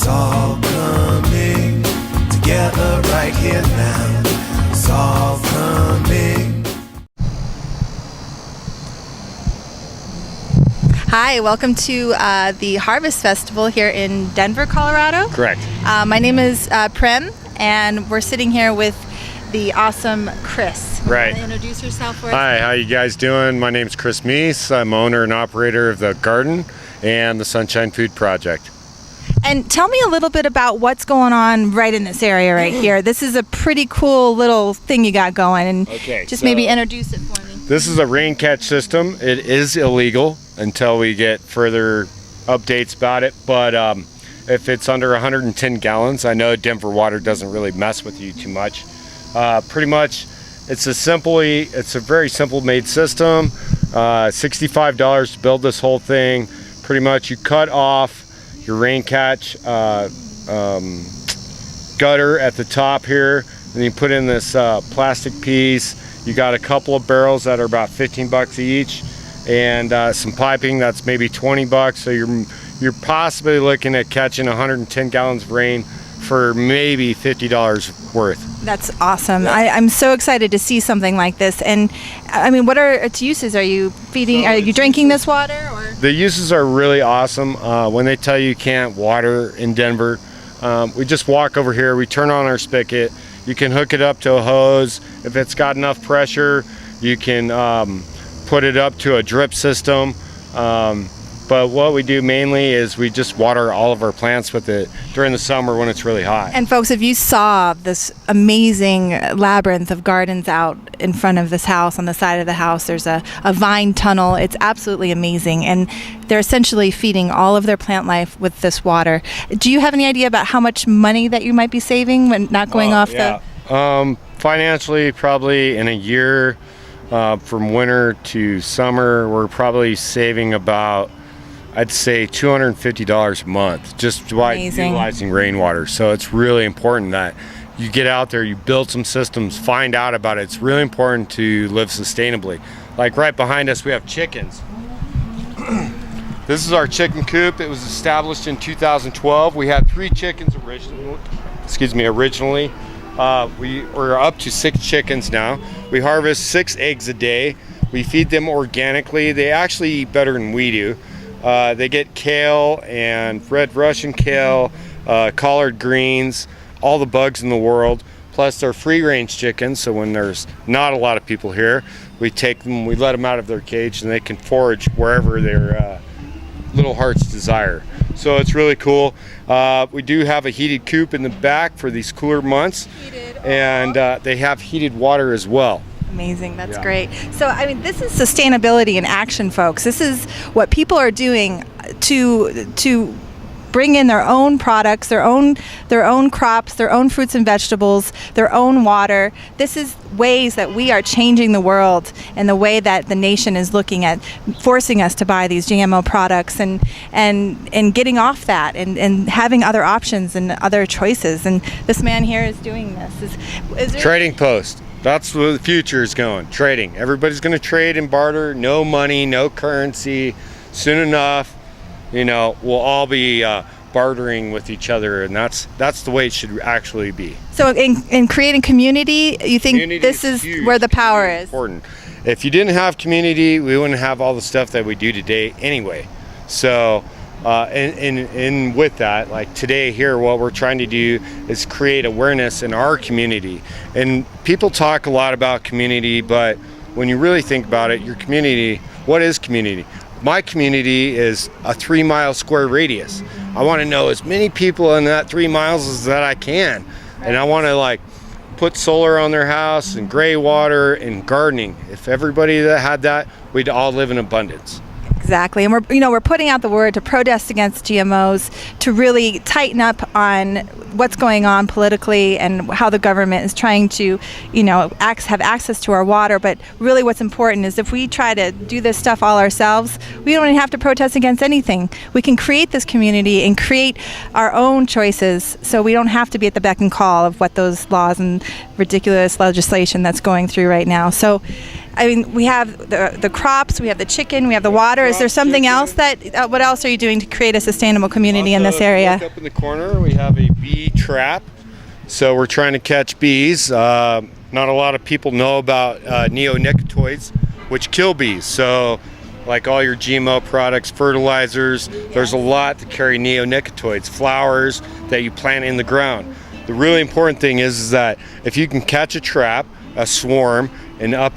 It's all coming together right here now. It's all coming. Hi, welcome to the Harvest Festival here in Denver, Colorado. Correct. My name is Prem, and we're sitting here with the awesome Kris. Right. Want to introduce yourself for us? Hi, how you guys doing? My name's Kris Meese. I'm owner and operator of the garden and the Sunshine Food Project. And tell me a little bit about what's going on right in this area right here. This is a pretty cool little thing you got going, and maybe introduce it for me. This is a rain catch system. It is illegal until we get further updates about it, but if it's under 110 gallons, I know Denver water doesn't really mess with you too much. Pretty much, it's a very simple made system. $65 to build this whole thing. Pretty much, you cut off your rain catch gutter at the top here, and you put in this plastic piece. You got a couple of barrels that are about 15 bucks each, and some piping that's maybe 20 bucks. So you're possibly looking at catching 110 gallons of rain for maybe $50 worth. That's awesome. Yeah. I'm so excited to see something like this. And I mean, what are its uses? Are you feeding? Are you drinking this water? Or? The uses are really awesome. When they tell you can't water in Denver, we just walk over here. We turn on our spigot. You can hook it up to a hose. If it's got enough pressure, you can put it up to a drip system. But what we do mainly is we just water all of our plants with it during the summer when it's really hot. And folks, if you saw this amazing labyrinth of gardens out in front of this house, on the side of the house, there's a vine tunnel. It's absolutely amazing. And they're essentially feeding all of their plant life with this water. Do you have any idea about how much money that you might be saving when not going off the... Financially, probably in a year, from winter to summer, we're probably saving about, I'd say, $250 a month just by utilizing rainwater. So it's really important that you get out there, you build some systems, find out about it. It's really important to live sustainably. Like right behind us, we have chickens. This is our chicken coop. It was established in 2012. We had 3 chickens originally. We're up to 6 chickens now. We harvest 6 eggs a day. We feed them organically. They actually eat better than we do. They get kale and red Russian kale, collard greens, all the bugs in the world. Plus they're free range chickens, so when there's not a lot of people here, we take them, we let them out of their cage, and they can forage wherever their little hearts desire. So it's really cool. We do have a heated coop in the back for these cooler months, and they have heated water as well. Amazing. That's great. So, I mean, this is sustainability in action, folks. This is what people are doing to bring in their own products, their own crops, their own fruits and vegetables, their own water. This is ways that we are changing the world and the way that the nation is looking at forcing us to buy these GMO products and getting off that and having other options and other choices. And this man here is doing this. Is there Trading post. That's where the future is going. Trading. Everybody's going to trade and barter. No money, no currency. Soon enough, we'll all be bartering with each other, and that's the way it should actually be. So in creating community, you think community this is huge. Where the power is? Important. If you didn't have community, we wouldn't have all the stuff that we do today anyway. So and with that, like today here, what we're trying to do is create awareness in our community. And people talk a lot about community, but when you really think about it, your community, what is community? My community is a 3-mile square radius. I want to know as many people in that 3 miles as that I can. And I want to put solar on their house and gray water and gardening. If everybody that had that, we'd all live in abundance. Exactly, and we're putting out the word to protest against GMOs, to really tighten up on what's going on politically and how the government is trying to, have access to our water. But really, what's important is if we try to do this stuff all ourselves, we don't even have to protest against anything. We can create this community and create our own choices, so we don't have to be at the beck and call of what those laws and ridiculous legislation that's going through right now. So, I mean, we have the crops, we have the chicken, we have the water. Is there something else that, what else are you doing to create a sustainable community in this area? Look up in the corner, we have a bee trap. So we're trying to catch bees. Not a lot of people know about neonicotinoids, which kill bees. So like all your GMO products, fertilizers, there's a lot that carry neonicotinoids, flowers that you plant in the ground. The really important thing is that if you can catch a trap, a swarm, in up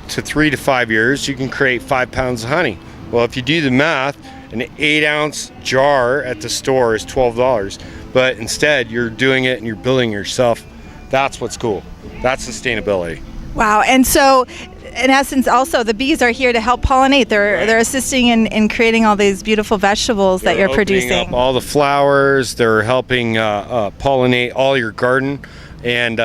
to 3 to 5 years, you can create 5 pounds of honey. Well, if you do the math, an 8-ounce jar at the store is $12. But instead, you're doing it and you're building it yourself. That's what's cool. That's sustainability. Wow. And so, in essence, also the bees are here to help pollinate. They're assisting in creating all these beautiful vegetables that you're producing. Up all the flowers. They're helping pollinate all your garden, and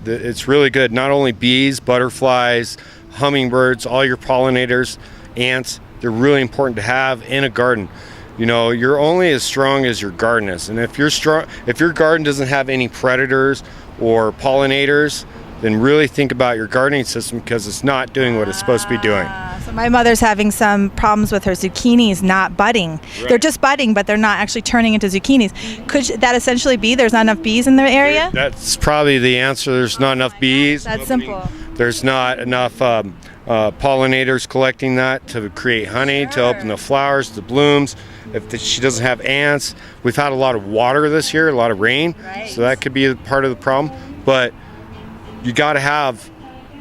it's really good. Not only bees, butterflies, hummingbirds, all your pollinators, ants. They're really important to have in a garden. You know, you're only as strong as your garden is, and if your garden doesn't have any predators or pollinators, then really think about your gardening system, because it's not doing what it's supposed to be doing. So my mother's having some problems with her zucchinis not budding. Right. They're just budding, but they're not actually turning into zucchinis. Could that essentially be there's not enough bees in the area? That's probably the answer. There's not enough bees. That's simple. There's not enough pollinators collecting that to create honey, to open the flowers, the blooms. If she doesn't have ants, we've had a lot of water this year, a lot of rain, so that could be a part of the problem. But you got to have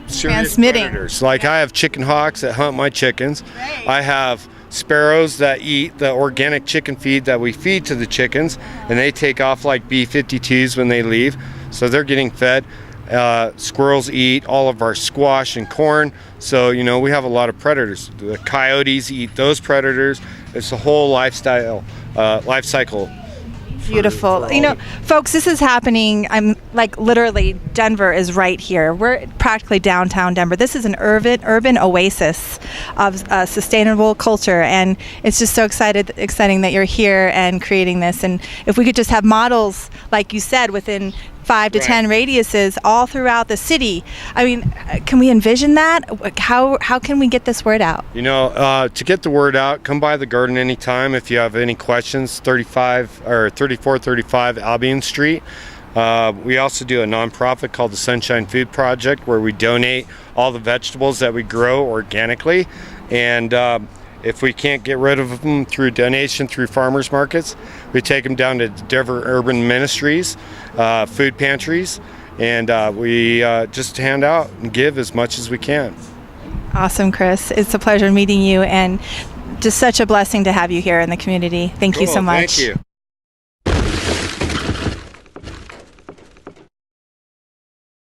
serious predators. Like I have chicken hawks that hunt my chickens. Right. I have sparrows that eat the organic chicken feed that we feed to the chickens, and they take off like B-52s when they leave, so they're getting fed. Squirrels eat all of our squash and corn, so you know we have a lot of predators. The coyotes eat those predators. It's a whole life cycle. Beautiful. You know, folks, this is happening. I'm like literally, Denver is right here. We're practically downtown Denver. This is an urban oasis of sustainable culture, and it's just so exciting that you're here and creating this. And if we could just have models, like you said, within 5 to 10 radiuses all throughout the city. I mean, can we envision that? How can we get this word out? You know, to get the word out, come by the garden anytime. If you have any questions, 3435 Albion Street. We also do a nonprofit called the Sunshine Food Project, where we donate all the vegetables that we grow organically. And if we can't get rid of them through donation through farmers markets, we take them down to Denver Urban Ministries, food pantries, and we just hand out and give as much as we can. Awesome, Kris. It's a pleasure meeting you, and just such a blessing to have you here in the community. Thank you so much. Thank you.